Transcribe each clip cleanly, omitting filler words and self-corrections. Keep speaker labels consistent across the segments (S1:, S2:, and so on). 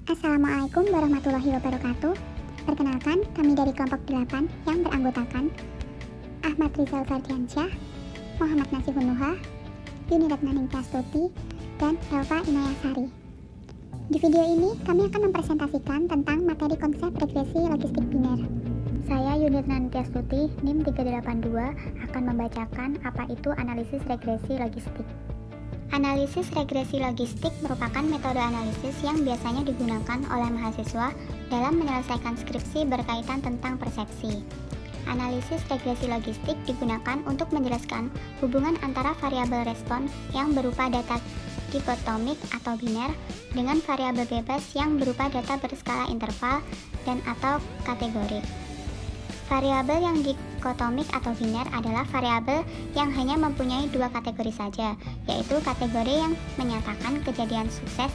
S1: Assalamualaikum warahmatullahi wabarakatuh. Perkenalkan, kami dari kelompok 8 yang beranggotakan Ahmad Rizal Fardiansyah, Muhammad Nasihun Nuha, Yuni Ratnaning Prastuti, dan Elva Inayasari. Di video ini, kami akan mempresentasikan tentang materi konsep regresi logistik biner. Saya Yuni Ratnaning Prastuti, NIM 382, akan membacakan apa itu analisis regresi logistik. Analisis regresi logistik merupakan metode analisis yang biasanya digunakan oleh mahasiswa dalam menyelesaikan skripsi berkaitan tentang persepsi. Analisis regresi logistik digunakan untuk menjelaskan hubungan antara variabel respon yang berupa data dikotomik atau biner dengan variabel bebas yang berupa data berskala interval dan atau kategorik. Variabel yang dikotomik atau biner adalah variabel yang hanya mempunyai dua kategori saja, yaitu kategori yang menyatakan kejadian sukses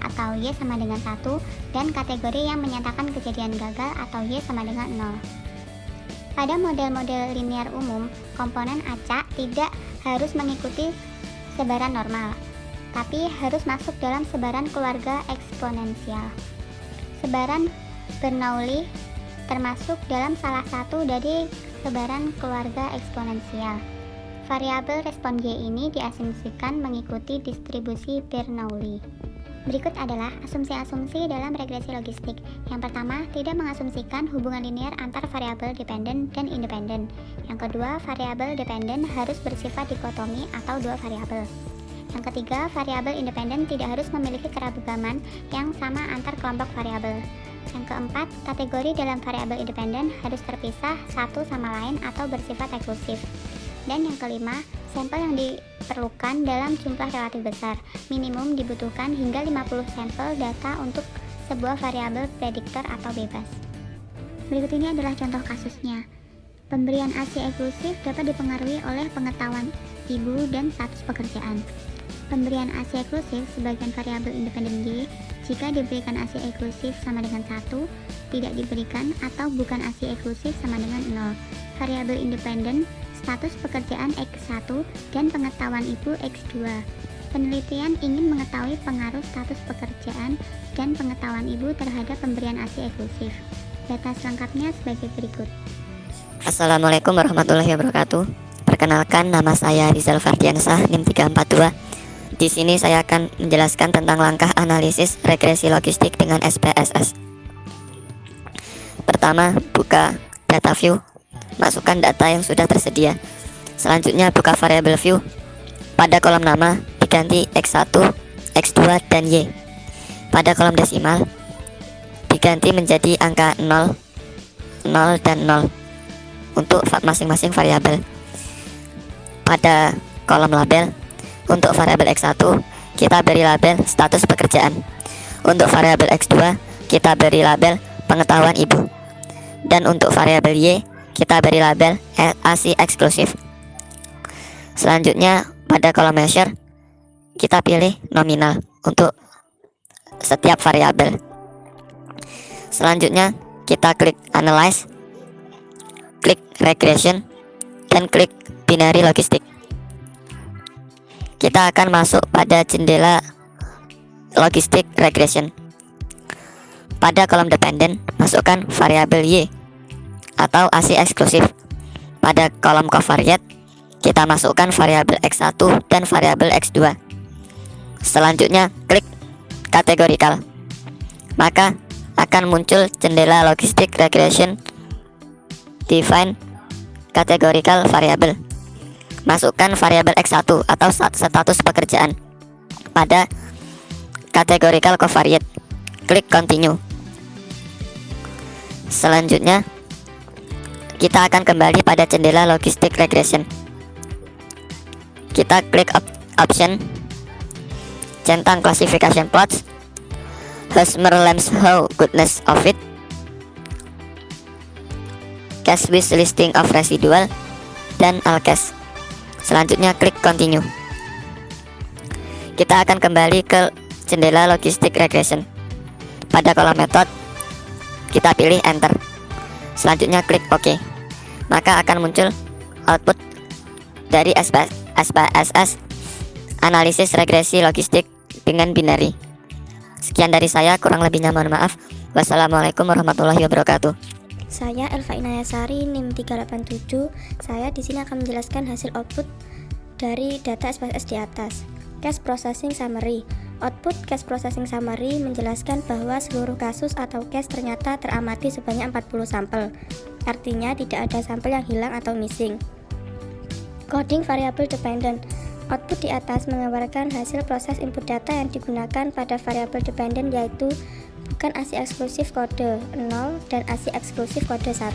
S1: atau Y sama dengan 1 dan kategori yang menyatakan kejadian gagal atau Y sama dengan 0. Pada model-model linear umum, komponen acak tidak harus mengikuti sebaran normal, tapi harus masuk dalam sebaran keluarga eksponensial. Sebaran Bernoulli termasuk dalam salah satu dari sebaran keluarga eksponensial. Variabel respon Y ini diasumsikan mengikuti distribusi Bernoulli. Berikut adalah asumsi-asumsi dalam regresi logistik. Yang pertama, tidak mengasumsikan hubungan linear antar variabel dependen dan independen. Yang kedua, variabel dependen harus bersifat dikotomi atau dua variabel. Yang ketiga, variabel independen tidak harus memiliki keragaman yang sama antar kelompok variabel. Yang keempat, kategori dalam variabel independen harus terpisah satu sama lain atau bersifat eksklusif. Dan yang kelima, sampel yang diperlukan dalam jumlah relatif besar. Minimum dibutuhkan hingga 50 sampel data untuk sebuah variabel prediktor atau bebas. Berikut ini adalah contoh kasusnya. Pemberian ASI eksklusif dapat dipengaruhi oleh pengetahuan ibu dan status pekerjaan. Pemberian ASI eksklusif sebagian variabel independen Y jika diberikan ASI eksklusif sama dengan 1, tidak diberikan atau bukan ASI eksklusif sama dengan 0. Variabel independen, status pekerjaan X1 dan pengetahuan ibu X2. Penelitian ingin mengetahui pengaruh status pekerjaan dan pengetahuan ibu terhadap pemberian ASI eksklusif. Data selengkapnya sebagai berikut.
S2: Assalamualaikum warahmatullahi wabarakatuh. Perkenalkan, nama saya Rizal Fardiansyah, NIM 342. Di sini saya akan menjelaskan tentang langkah analisis regresi logistik dengan SPSS. Pertama, buka data view, masukkan data yang sudah tersedia. Selanjutnya, buka variabel view. Pada kolom nama, diganti X1, X2, dan Y. Pada kolom desimal, diganti menjadi angka 0, 0, dan 0 untuk masing-masing variabel. Pada kolom label, untuk variabel X1, kita beri label status pekerjaan. Untuk variabel X2, kita beri label pengetahuan ibu. Dan untuk variabel Y, kita beri label ASI eksklusif. Selanjutnya, pada kolom measure, kita pilih nominal untuk setiap variabel. Selanjutnya, kita klik analyze, klik regression, dan klik binary logistik. Kita akan masuk pada jendela logistik regression. Pada kolom dependen, masukkan variabel Y atau ASI eksklusif. Pada kolom covariate, kita masukkan variabel X1 dan variabel X2. Selanjutnya, klik categorical. Maka akan muncul jendela logistik regression define categorical variable. Masukkan variabel X1 atau status pekerjaan pada categorical covariate. Klik continue. Selanjutnya, kita akan kembali pada jendela logistik regression. Kita klik option, centang classification plots, Husmer-Lenshow goodness of it, cache with listing of residual, dan all cache. Selanjutnya klik continue. Kita akan kembali ke jendela logistik regression. Pada kolom method, kita pilih enter. Selanjutnya klik OK. Maka akan muncul output dari SPSS analisis regresi logistik dengan binary. Sekian dari saya, kurang lebihnya mohon maaf. Wassalamualaikum warahmatullahi wabarakatuh.
S3: Saya Elva Inayasari, NIM 387. Saya di sini akan menjelaskan hasil output dari data SPSS di atas. Case Processing Summary. Output Case Processing Summary menjelaskan bahwa seluruh kasus atau case ternyata teramati sebanyak 40 sampel. Artinya tidak ada sampel yang hilang atau missing. Coding Variable Dependent. Output di atas menggambarkan hasil proses input data yang digunakan pada variable dependent, yaitu bukan ASCII eksklusif kode 0 dan ASCII eksklusif kode 1.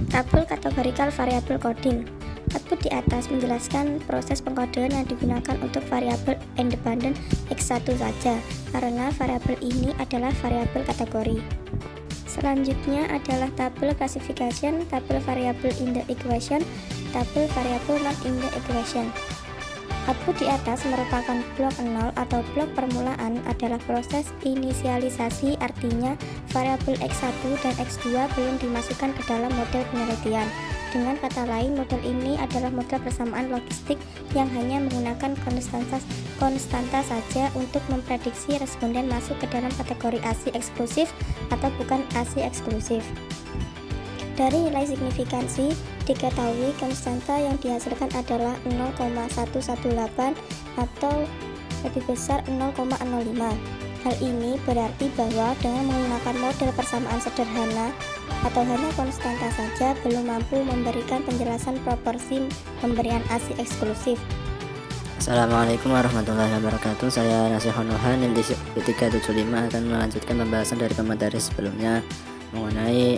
S3: Tabel Categorical Variable Coding. Output di atas menjelaskan proses pengkodean yang digunakan untuk variabel independent X1 saja, karena variabel ini adalah variabel kategori. Selanjutnya adalah tabel classification, tabel variable in the equation, tabel variable not in the equation. Output di atas merupakan blok 0 atau blok permulaan adalah proses inisialisasi, artinya variabel X1 dan X2 belum dimasukkan ke dalam model penelitian. Dengan kata lain, model ini adalah model persamaan logistik yang hanya menggunakan konstanta saja untuk memprediksi responden masuk ke dalam kategori ASCII eksklusif atau bukan ASCII eksklusif. Dari nilai signifikansi, diketahui konstanta yang dihasilkan adalah 0,118 atau lebih besar 0,05. Hal ini berarti bahwa dengan menggunakan model persamaan sederhana atau hanya konstanta saja belum mampu memberikan penjelasan proporsi pemberian ASCII eksklusif.
S4: Assalamualaikum warahmatullahi wabarakatuh. Saya Nasih Honoha, NIM 375 akan melanjutkan pembahasan dari pemateri sebelumnya mengenai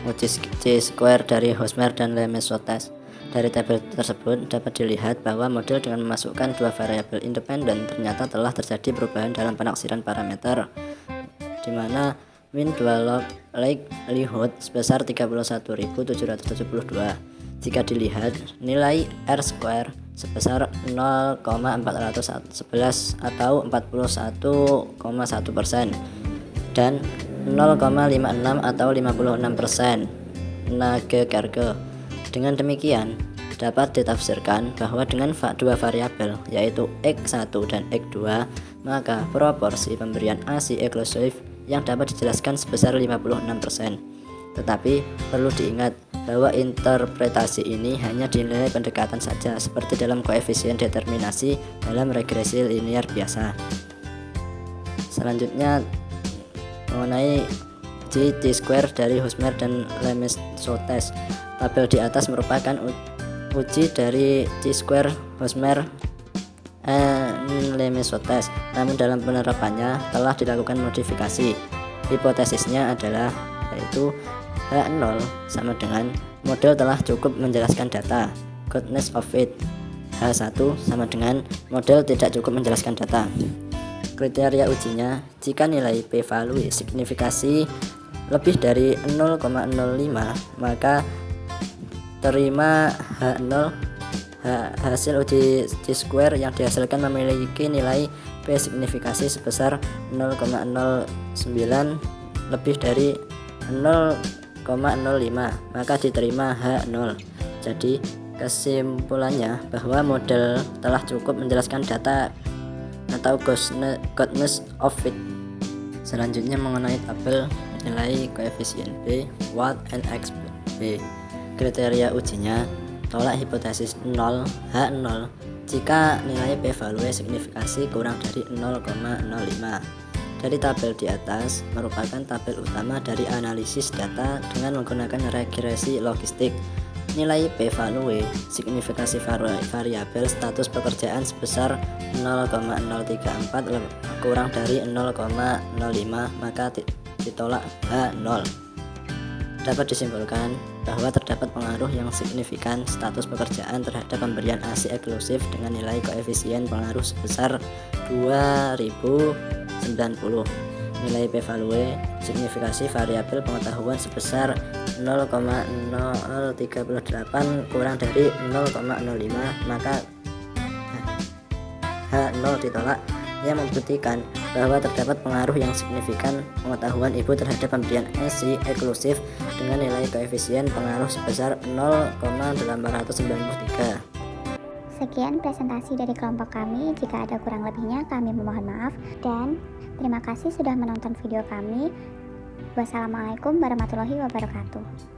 S4: uji C-square dari Hosmer dan Lemaitre-Sotes. Dari tabel tersebut dapat dilihat bahwa model dengan memasukkan dua variabel independen ternyata telah terjadi perubahan dalam penaksiran parameter, di mana mean dua likelihood sebesar 31.772. Jika dilihat nilai R-square sebesar 0,411 atau 41,1% dan 0,56 atau 56% Nagekerke. Dengan demikian, dapat ditafsirkan bahwa dengan dua variabel yaitu X1 dan X2, maka proporsi pemberian ASCII eksklusif yang dapat dijelaskan sebesar 56%. Tetapi perlu diingat bahwa interpretasi ini hanya dinilai pendekatan saja, seperti dalam koefisien determinasi dalam regresi linear biasa. Selanjutnya mengenai T-square dari Hosmer dan Lemaitre-Sotes. Tabel di atas merupakan uji dari T-square Hosmer Lemaitre-Sotes, namun dalam penerapannya telah dilakukan modifikasi. Hipotesisnya adalah yaitu H0 sama dengan model telah cukup menjelaskan data, goodness of it. H1 sama dengan model tidak cukup menjelaskan data. Kriteria ujinya, jika nilai p-value signifikasi lebih dari 0,05, maka terima H0. Hasil uji T-square yang dihasilkan memiliki nilai p signifikasi sebesar 0,09 lebih dari 0,05, maka diterima H0. Jadi kesimpulannya bahwa model telah cukup menjelaskan data atau goodness of it. Selanjutnya mengenai tabel nilai koefisien B, Watt and X B. Kriteria ujinya, tolak hipotesis 0 H0 jika nilai p-value signifikasi kurang dari 0,05. Dari tabel di atas merupakan tabel utama dari analisis data dengan menggunakan regresi logistik. Nilai p-value signifikasi variabel status pekerjaan sebesar 0,034 kurang dari 0,05, maka ditolak H0. Dapat disimpulkan bahwa terdapat pengaruh yang signifikan status pekerjaan terhadap pemberian ASCII eksklusif dengan nilai koefisien pengaruh sebesar 2090. Nilai p-value signifikasi variabel pengetahuan sebesar 0,038 kurang dari 0,05, maka H0 ditolak, yang membuktikan bahwa terdapat pengaruh yang signifikan pengetahuan ibu terhadap pemberian ASCII eksklusif dengan nilai koefisien pengaruh sebesar 0,893.
S1: Sekian presentasi dari kelompok kami. Jika ada kurang lebihnya, kami memohon maaf. Dan terima kasih sudah menonton video kami. Wassalamualaikum warahmatullahi wabarakatuh.